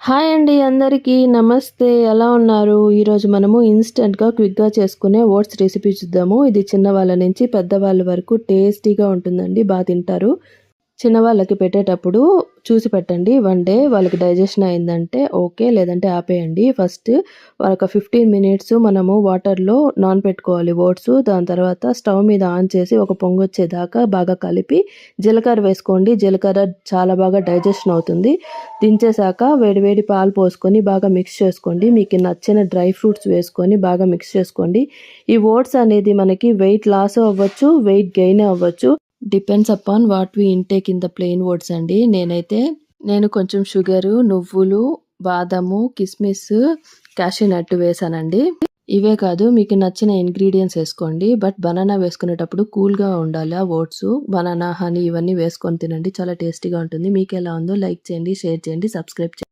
Hi అండి అందరికీ నమస్తే. ఎలా ఉన్నారు? ఈరోజు మనము ఇన్‌స్టంట్‌గా, క్విక్‌గా చేసుకునే ఓట్స్ రెసిపీ చూద్దాము. ఇది చిన్నవాళ్ళ నుంచి పెద్దవాళ్ళ వరకు టేస్టీగా ఉంటుందండి. తింటారు. చిన్నవాళ్ళకి పెట్టేటప్పుడు చూసి పెట్టండి. వన్ డే వాళ్ళకి డైజెషన్ అయిందంటే ఓకే. లేదంటే ఆపేయండి. ఫస్ట్ ఒక 15 మినిట్స్ మనము వాటర్‌లో నానపెట్టుకోవాలి ఓట్స్. దాని తర్వాత స్టవ్ మీద ఆన్ చేసి ఒక పొంగొచ్చేదాకా బాగా కలిపి జీలకర్ర వేసుకోండి. జీలకర్ర చాలా బాగా డైజెషన్ అవుతుంది. దించేసాక వేడి వేడి పాలు పోసుకొని బాగా మిక్స్ చేసుకోండి. మీకు నచ్చిన డ్రై ఫ్రూట్స్ వేసుకొని బాగా మిక్స్ చేసుకోండి. ఈ ఓట్స్ అనేది మనకి వెయిట్ లాస్ అవ్వచ్చు, వెయిట్ గెయిన్ అవ్వచ్చు. Depends upon what we intake in the plain oats అండి. నేను కొంచెం షుగరు, నువ్వులు, బాదము, కిస్మిస్, క్యాషూ నట్ వేసానండి. ఇవే కాదు మీకు నచ్చిన ఇంగ్రీడియంట్స్ వేసుకోండి. బట్ బనానా వేసుకునేటప్పుడు కూల్‌గా ఉండాలి ఆ ఓట్స్. బనానా, హనీ ఇవన్నీ వేసుకొని తినండి. చాలా టేస్టీగా ఉంటుంది. మీకెలా ఉందో లైక్ చేయండి, షేర్ చేయండి, సబ్స్క్రైబ్ చేయండి.